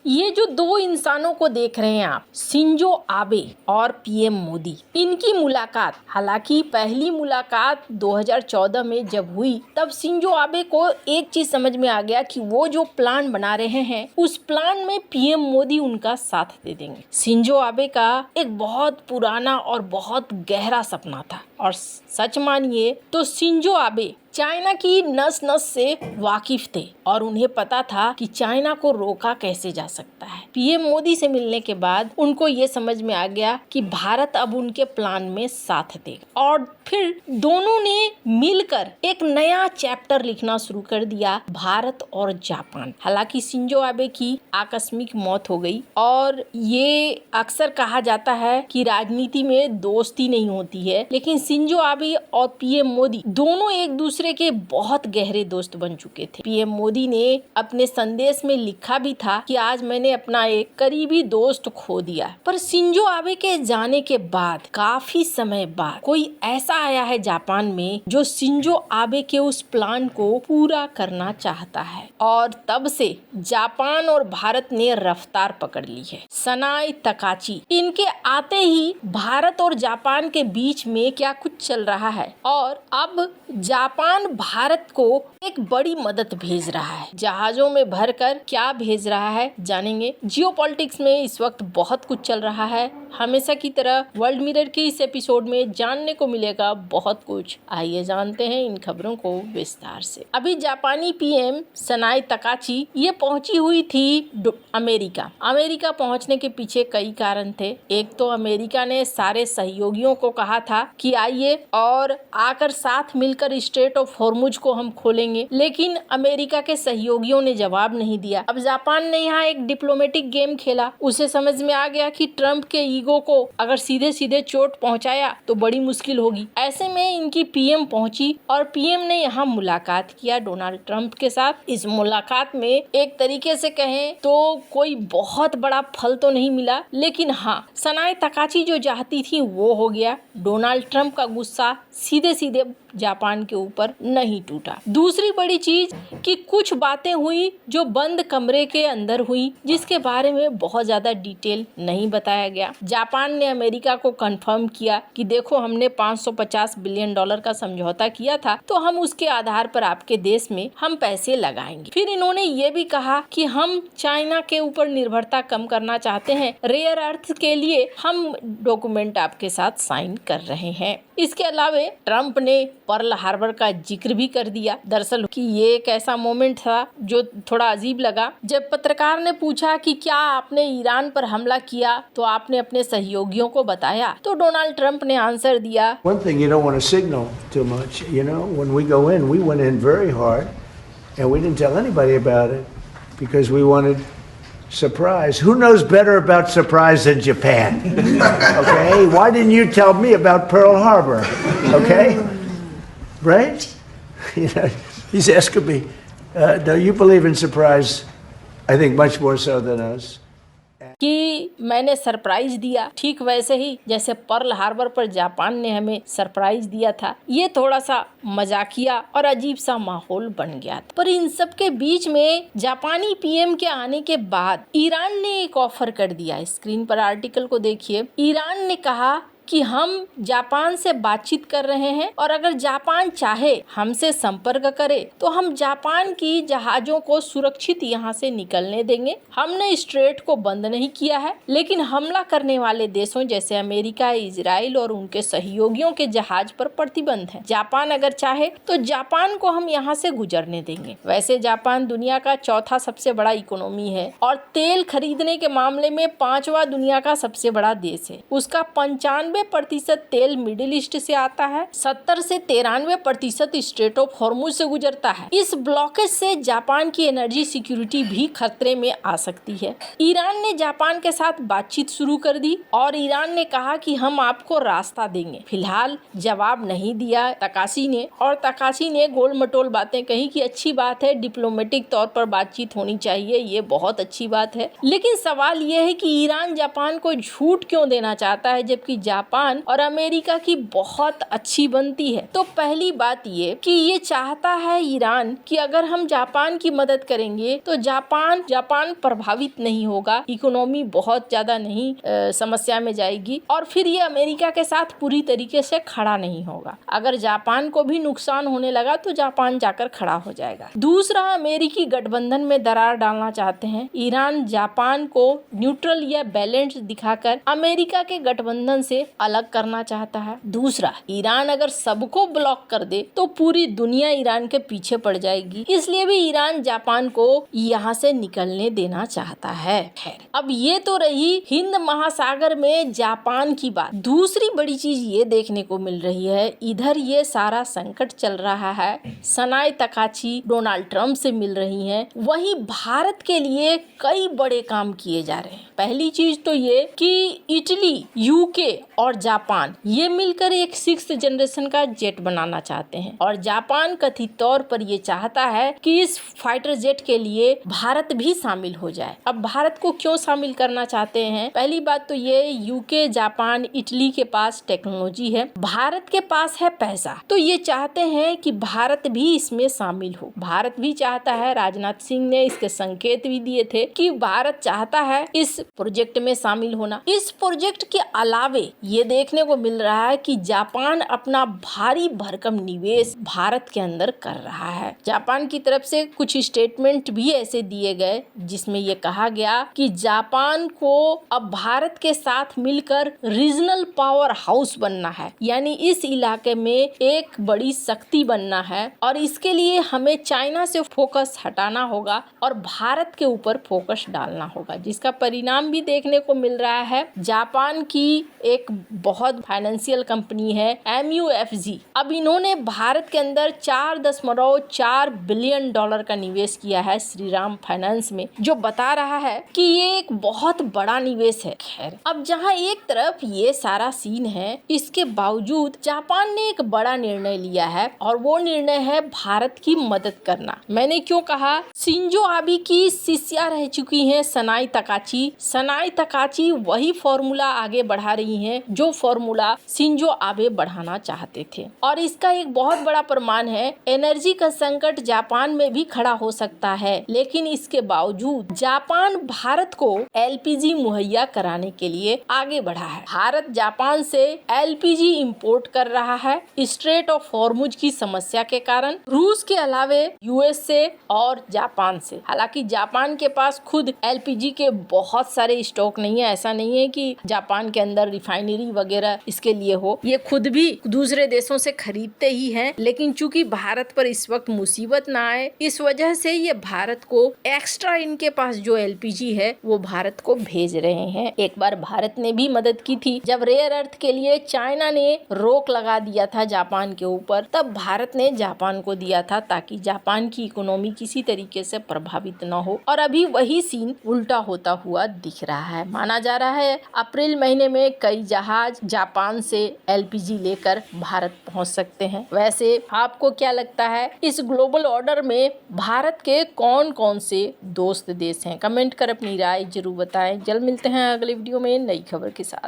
ये जो दो इंसानों को देख रहे हैं आप, शिंजो आबे और पीएम मोदी, इनकी मुलाकात, हालांकि पहली मुलाकात 2014 में जब हुई तब शिंजो आबे को एक चीज समझ में आ गया कि वो जो प्लान बना रहे हैं उस प्लान में पीएम मोदी उनका साथ दे देंगे। शिंजो आबे का एक बहुत पुराना और बहुत गहरा सपना था और सच मानिए तो शिंजो आबे चाइना की नस नस से वाकिफ थे और उन्हें पता था कि चाइना को रोका कैसे जा सकता है। पीएम मोदी से मिलने के बाद उनको ये समझ में आ गया कि भारत अब उनके प्लान में साथ देगा और फिर दोनों ने मिलकर एक नया चैप्टर लिखना शुरू कर दिया, भारत और जापान। हालांकि शिंजो आबे की आकस्मिक मौत हो गई और ये अक्सर कहा जाता है कि राजनीति में दोस्ती नहीं होती है, लेकिन शिंजो आबे और पीएम मोदी दोनों एक दूसरे के बहुत गहरे दोस्त बन चुके थे। पीएम मोदी ने अपने संदेश में लिखा भी था कि आज मैंने अपना एक करीबी दोस्त खो दिया। पर शिंजो आबे के जाने के बाद काफी समय बाद कोई ऐसा आया है जापान में जो शिंजो आबे के उस प्लान को पूरा करना चाहता है और तब से जापान और भारत ने रफ्तार पकड़ ली है। सनाई तकाची, इनके आते ही भारत और जापान के बीच में क्या कुछ चल रहा है और अब जापान भारत को एक बड़ी मदद भेज रहा है। जहाजों में भरकर क्या भेज रहा है जानेंगे। जियोपॉलिटिक्स में इस वक्त बहुत कुछ चल रहा है, हमेशा की तरह वर्ल्ड मिरर के इस एपिसोड में जानने को मिलेगा बहुत कुछ। आइए जानते हैं इन खबरों को विस्तार से। अभी जापानी पीएम सनाई तकाची ये पहुंची हुई थी अमेरिका पहुंचने के पीछे कई कारण थे। एक तो अमेरिका ने सारे सहयोगियों को कहा था कि आइए और आकर साथ मिलकर स्ट्रेट ऑफ हॉर्मुज को हम खोलेंगे, लेकिन अमेरिका के सहयोगियों ने जवाब नहीं दिया। अब जापान ने यहाँ एक डिप्लोमेटिक गेम खेला। उसे समझ में आ गया कि ट्रंप के ईगो को अगर सीधे सीधे चोट पहुंचाया तो बड़ी मुश्किल होगी। ऐसे में इनकी पीएम पहुंची और पीएम ने यहाँ मुलाकात किया डोनाल्ड ट्रंप के साथ। इस मुलाकात में एक तरीके से कहें तो कोई बहुत बड़ा फल तो नहीं मिला, लेकिन हाँ, सनाई तकाची जो चाहती थी वो हो गया। डोनाल्ड ट्रंप का गुस्सा सीधे सीधे जापान के ऊपर नहीं टूटा। दूसरी बड़ी चीज कि कुछ बातें हुई जो बंद कमरे के अंदर हुई, जिसके बारे में बहुत ज्यादा डिटेल नहीं बताया गया। जापान ने अमेरिका को कंफर्म किया कि देखो हमने $550 बिलियन का समझौता किया था, तो हम उसके आधार पर आपके देश में हम पैसे लगाएंगे। फिर इन्होंने ये भी कहा कि हम चाइना के ऊपर निर्भरता कम करना चाहते हैं, रेयर अर्थ के लिए हम डॉक्यूमेंट आपके साथ साइन कर रहे हैं। इसके अलावा ट्रंप ने पर्ल हार्बर का जिक्र भी कर दिया। दरअसल कि ये एक ऐसा मोमेंट था जो थोड़ा अजीब लगा। जब पत्रकार ने पूछा कि क्या आपने ईरान पर हमला किया तो आपने अपने सहयोगियों को बताया, तो डोनाल्ड ट्रंप ने आंसर दिया, One thing you don't want to signal too much, when we go in, we went in very hard and we didn't tell anybody about it because we wanted surprise. Who knows better about surprise than Japan? Okay? Why didn't you tell me about Pearl Harbor? Okay? Right? He's asking me, do you believe in surprise? I think much more so than us. कि मैंने surprise दिया, ठीक वैसे ही जैसे Pearl Harbor पर Japan ने हमें surprise दिया था। ये थोड़ा सा मजाकिया और अजीब सा माहौल बन गया था। पर इन सब के बीच में जापानी पीएम के आने के बाद ईरान ने एक ऑफर कर दिया। स्क्रीन पर आर्टिकल को देखिए। ईरान ने कहा कि हम जापान से बातचीत कर रहे हैं और अगर जापान चाहे हमसे संपर्क करे तो हम जापान की जहाजों को सुरक्षित यहाँ से निकलने देंगे। हमने स्ट्रेट को बंद नहीं किया है, लेकिन हमला करने वाले देशों जैसे अमेरिका, इजराइल और उनके सहयोगियों के जहाज पर प्रतिबंध है। जापान अगर चाहे तो जापान को हम यहाँ से गुजरने देंगे। वैसे जापान दुनिया का चौथा सबसे बड़ा इकोनॉमी है और तेल खरीदने के मामले में 5वां दुनिया का सबसे बड़ा देश है। उसका 95% तेल मिडिल ईस्ट से आता है, 70 से 93% स्ट्रेट ऑफ हॉर्मुज से गुजरता है। इस ब्लॉकेज से जापान की एनर्जी सिक्योरिटी भी खतरे में आ सकती है। ईरान ने जापान के साथ बातचीत शुरू कर दी और ईरान ने कहा कि हम आपको रास्ता देंगे। फिलहाल जवाब नहीं दिया तकाशी ने, और तकाशी ने गोल मटोल बातें कही कि अच्छी बात है, डिप्लोमेटिक तौर पर बातचीत होनी चाहिए, ये बहुत अच्छी बात है। लेकिन सवाल यह है कि ईरान जापान को झूठ क्यों देना चाहता है जबकि जापान जापान और अमेरिका की बहुत अच्छी बनती है। तो पहली बात ये कि ये चाहता है ईरान कि अगर हम जापान की मदद करेंगे तो जापान प्रभावित नहीं होगा, इकोनॉमी बहुत ज्यादा नहीं समस्या में जाएगी और फिर ये अमेरिका के साथ पूरी तरीके से खड़ा नहीं होगा। अगर जापान को भी नुकसान होने लगा तो जापान जाकर खड़ा हो जाएगा। दूसरा, अमेरिकी गठबंधन में दरार डालना चाहते हैं। ईरान जापान को न्यूट्रल या बैलेंस दिखाकर अमेरिका के गठबंधन से अलग करना चाहता है। दूसरा, ईरान अगर सबको ब्लॉक कर दे तो पूरी दुनिया ईरान के पीछे पड़ जाएगी, इसलिए भी ईरान जापान को यहाँ से निकलने देना चाहता है। खैर, अब ये तो रही हिंद महासागर में जापान की बात। दूसरी बड़ी चीज ये देखने को मिल रही है, इधर ये सारा संकट चल रहा है, सनाई तकाची डोनाल्ड ट्रंप से मिल रही हैं, वहीं भारत के लिए कई बड़े काम किए जा रहे हैं। पहली चीज तो ये कि इटली, यूके और जापान ये मिलकर एक 6th जनरेशन का जेट बनाना चाहते हैं और जापान कथित तौर पर ये चाहता है कि इस फाइटर जेट के लिए भारत भी शामिल हो जाए। अब भारत को क्यों शामिल करना चाहते हैं? पहली बात तो ये, यूके, जापान, इटली के पास टेक्नोलॉजी है, भारत के पास है पैसा, तो ये चाहते हैं कि भारत भी इसमें शामिल हो। भारत भी चाहता है, राजनाथ सिंह ने इसके संकेत भी दिए थे कि भारत चाहता है इस प्रोजेक्ट में शामिल होना। इस प्रोजेक्ट के अलावे ये देखने को मिल रहा है कि जापान अपना भारी भरकम निवेश भारत के अंदर कर रहा है। जापान की तरफ से कुछ स्टेटमेंट भी ऐसे दिए गए जिसमें ये कहा गया कि जापान को अब भारत के साथ मिलकर रीजनल पावर हाउस बनना है, यानी इस इलाके में एक बड़ी शक्ति बनना है और इसके लिए हमें चाइना से फोकस हटाना होगा और भारत के ऊपर फोकस डालना होगा, जिसका परिणाम भी देखने को मिल रहा है। जापान की एक बहुत फाइनेंशियल कंपनी है MUFG, अब इन्होंने भारत के अंदर $4.4 बिलियन का निवेश किया है श्रीराम फाइनेंस में, जो बता रहा है कि ये एक बहुत बड़ा निवेश है। खैर, अब जहां एक तरफ ये सारा सीन है, इसके बावजूद जापान ने एक बड़ा निर्णय लिया है और वो निर्णय है भारत की मदद करना। मैंने क्यों कहा? शिंजो आबे की शिष्या रह चुकी हैं सनाई तकाची वही फॉर्मूला आगे बढ़ा रही हैं जो फॉर्मूला शिंजो आबे बढ़ाना चाहते थे और इसका एक बहुत बड़ा प्रमाण है, एनर्जी का संकट जापान में भी खड़ा हो सकता है, लेकिन इसके बावजूद जापान भारत को LPG मुहैया कराने के लिए आगे बढ़ा है। भारत जापान से LPG इंपोर्ट कर रहा है स्ट्रेट ऑफ हॉर्मुज की समस्या के कारण, रूस के अलावे US से और जापान से। हालांकि जापान के पास खुद LPG के बहुत सारे स्टॉक नहीं है, ऐसा नहीं है कि जापान के अंदर रिफाइनरी वगैरह इसके लिए हो, ये खुद भी दूसरे देशों से खरीदते ही हैं, लेकिन चूंकि भारत पर इस वक्त मुसीबत ना आए, इस वजह से ये भारत को एक्स्ट्रा इनके पास जो LPG है वो भारत को भेज रहे हैं। एक बार भारत ने भी मदद की थी जब रेयर अर्थ के लिए चाइना ने रोक लगा दिया था जापान के ऊपर, तब भारत ने जापान को दिया था ताकि जापान की इकोनॉमी किसी तरीके से प्रभावित न हो और अभी वही सीन उल्टा होता हुआ दिख रहा है। माना जा रहा है अप्रैल महीने में कई जहाज जापान से LPG लेकर भारत पहुंच सकते हैं। वैसे आपको क्या लगता है, इस ग्लोबल ऑर्डर में भारत के कौन कौन से दोस्त देश हैं? कमेंट कर अपनी राय जरूर बताएं। जल्द मिलते हैं अगले वीडियो में नई खबर के साथ।